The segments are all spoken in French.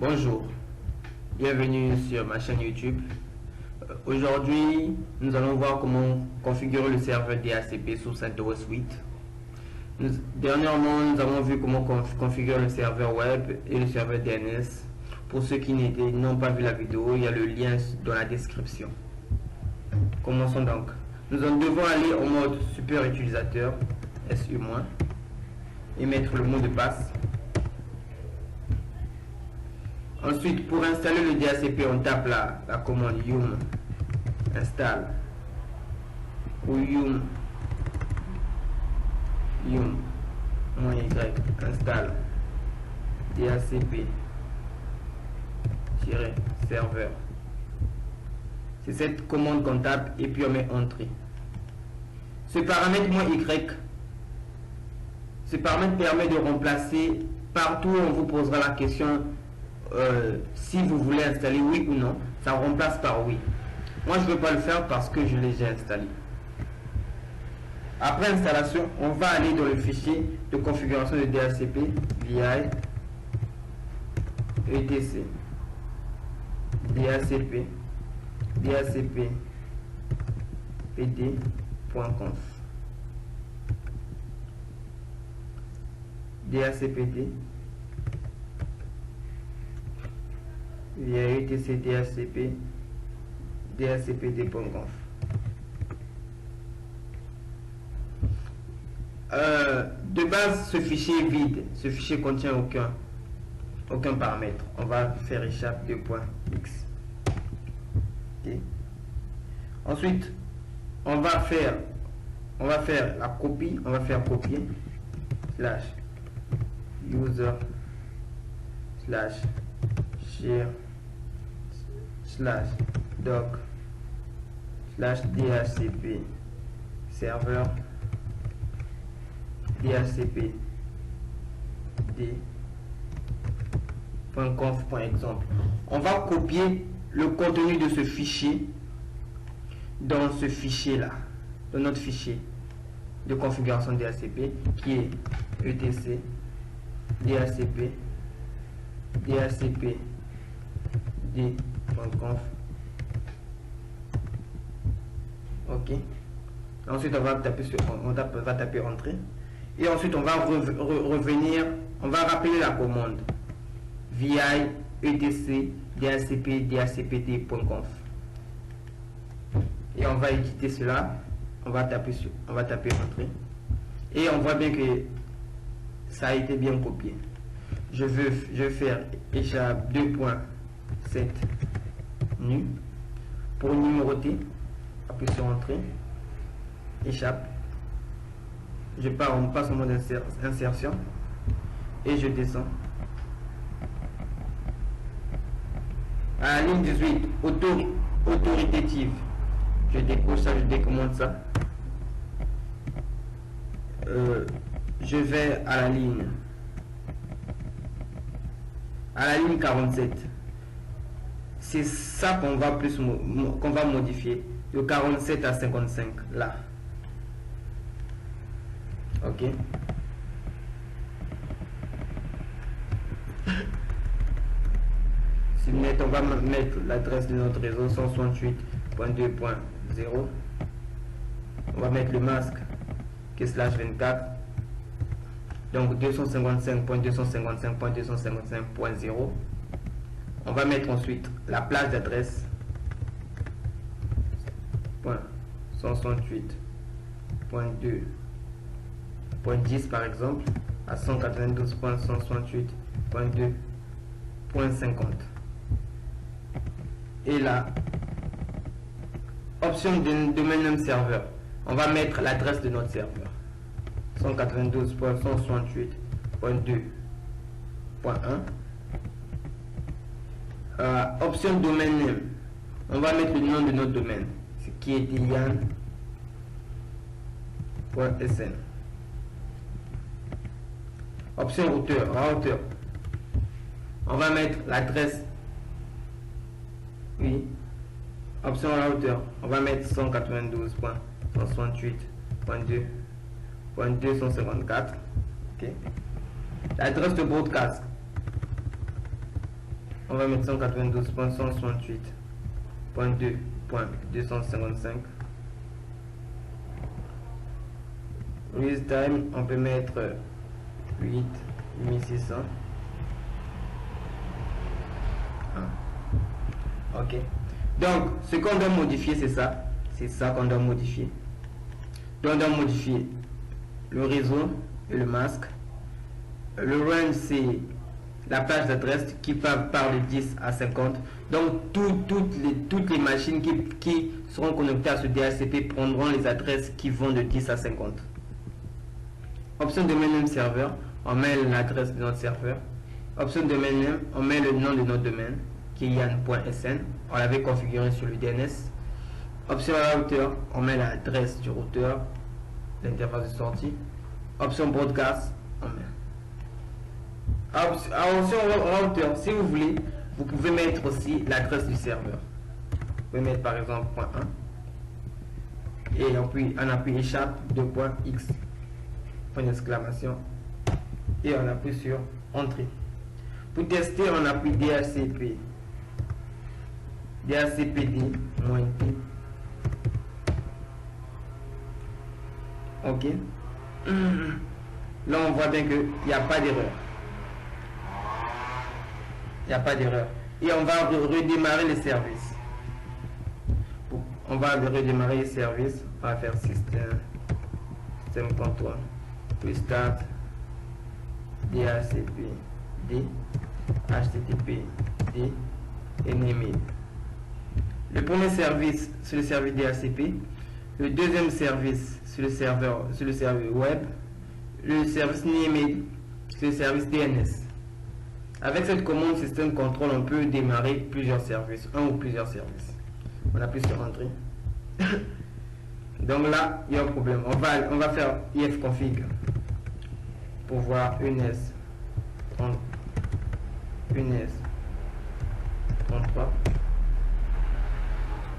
Bonjour, bienvenue sur ma chaîne YouTube. Aujourd'hui, nous allons voir comment configurer le serveur DHCP sous CentOS 8. Dernièrement, nous avons vu comment configurer le serveur web et le serveur DNS. Pour ceux qui n'ont pas vu la vidéo, il y a le lien dans la description. Commençons donc. Nous devons aller au mode super utilisateur, SU-, et mettre le mot de passe. Ensuite, pour installer le DHCP, on tape la commande yum install ou yum -y install DHCP-serveur. C'est cette commande qu'on tape et puis on met entrée. Ce paramètre -y, ce paramètre permet de remplacer partout où on vous posera la question si vous voulez installer oui ou non, ça remplace par oui. Moi je ne veux pas le faire parce que je l'ai déjà installé. Après installation, on va aller dans le fichier de configuration de DHCP VI etc DHCP pd.conf DHCPD via etc DHCP DHCPD.conf. De base, ce fichier est vide, ce fichier contient aucun paramètre. On va faire échappe 2.x. Okay. Ensuite, on va faire la copie, on va faire copier /user /share /doc /dhcp serveur dhcp d.conf par exemple. On va copier le contenu de ce fichier dans ce fichier là, dans notre fichier de configuration DHCP qui est etc dhcp d.conf. ok, ensuite on va taper entrée et ensuite on va revenir, on va rappeler la commande vi etc dhcp dhcpd.conf et on va éditer cela. On va taper entrée et on voit bien que ça a été bien copié. Je vais faire échappe 2.7 nu pour numéroter. Appuie sur entrée, échappe, on passe au mode insertion et je descends à la ligne 18 autoritative. Je décoche ça, je décommande ça. Je vais à la ligne 47. C'est ça qu'on va modifier de 47 à 55 là. Ok, on va mettre l'adresse de notre réseau 168.2.0. on va mettre le masque qui est /24, donc 255.255.255.0. on va mettre ensuite la plage d'adresse 168.2.10 par exemple à 192.168.2.50 et la option de domaine name serveur, on va mettre l'adresse de notre serveur 192.168.2.1. Option domaine name, on va mettre le nom de notre domaine qui est yan.sn. Option routeur, on va mettre l'adresse, option routeur, on va mettre 192.168.2.254. ok, l'adresse de broadcast, On va mettre 192.168.2.255. Release time, on peut mettre 8600. Ok. Donc, ce qu'on doit modifier, c'est ça. C'est ça qu'on doit modifier. Donc, on doit modifier le réseau et le masque. Le range, c'est la plage d'adresse qui part de 10 à 50. Donc, toutes les machines qui seront connectées à ce DHCP prendront les adresses qui vont de 10 à 50. Option domaine name serveur, on met l'adresse de notre serveur. Option domaine name, on met le nom de notre domaine, qui est yan.sn. On l'avait configuré sur le DNS. Option routeur, on met l'adresse du routeur, l'interface de sortie. Option broadcast, on met. Option routeur, si vous voulez, vous pouvez mettre aussi l'adresse du serveur. Vous pouvez mettre par exemple .1 et on appuie échappe 2.x point d'exclamation et on appuie sur entrée. Pour tester, on appuie DHCP DHCPD -T. Ok. Là on voit bien qu'il n'y a pas d'erreur. Il n'y a pas d'erreur. Et on va redémarrer les services. On va redémarrer les services. On va faire système.3 restart DHCP-D HTTP-D et name. Le premier service sur le service DHCP, le deuxième service sur le serveur web, le service name sur le service DNS. Avec cette commande système control, on peut démarrer plusieurs services, un ou plusieurs services. On appuie sur entrée. Donc là, il y a un problème. On va faire ifconfig pour voir UNS 33.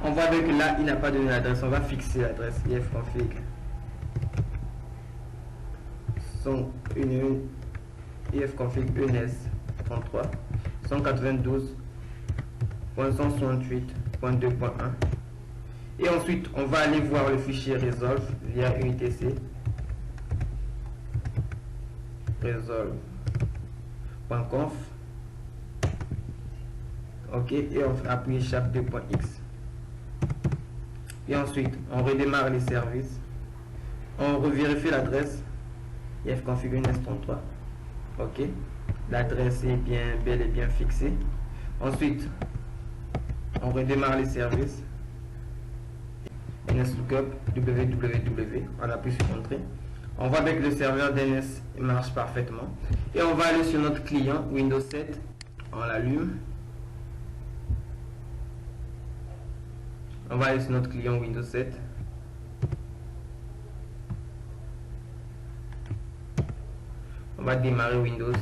On voit bien que là, il n'a pas donné l'adresse. On va fixer l'adresse ifconfig. ifconfig UNS 33 192.168.2.1. Et ensuite, on va aller voir le fichier resolve via UITC. Resolve.conf. Ok, et on appuie échappe 2.x. Et ensuite, on redémarre les services. On revérifie l'adresse ifconfig UNS33. Ok, l'adresse est bel et bien fixée. Ensuite, on redémarre les services. DNSLOOKUP www, on appuie sur entrée. On voit bien que le serveur DNS marche parfaitement. Et on va aller sur notre client Windows 7. On l'allume. On va aller sur notre client Windows 7. On va démarrer Windows.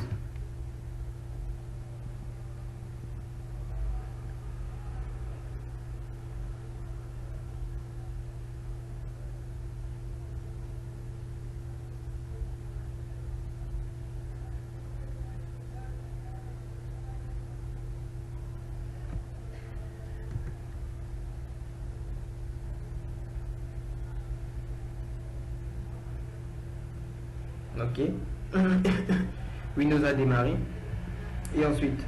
Ok. Windows a démarré. Et ensuite,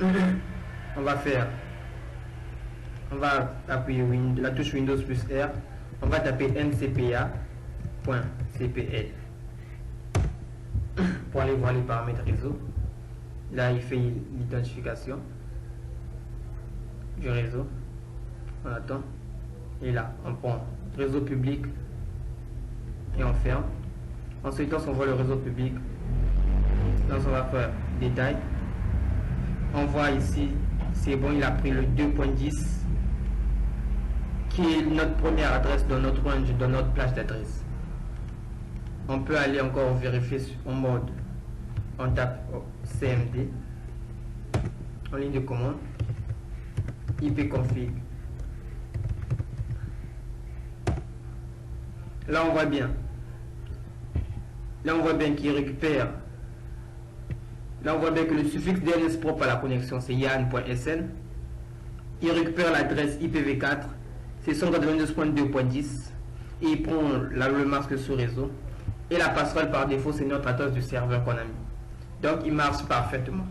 on va appuyer la touche Windows plus R. On va taper ncpa.cpl pour aller voir les paramètres réseau. Là, il fait l'identification du réseau. On attend. Et là, on prend réseau public et on ferme. Ensuite, on voit le réseau public. Là, on va faire détail. On voit ici, c'est bon, il a pris le 2.10 qui est notre première adresse dans notre range, dans notre plage d'adresse. On peut aller encore vérifier en mode. On tape CMD en ligne de commande ipconfig. Là, on voit bien. Là, on voit bien qu'il récupère Là, on voit bien que le suffixe DNS propre à la connexion, c'est yan.sn. Il récupère l'adresse IPv4, c'est 192.2.10. Et il prend le masque sous réseau. Et la passerelle par défaut, c'est notre adresse du serveur qu'on a mis. Donc, il marche parfaitement.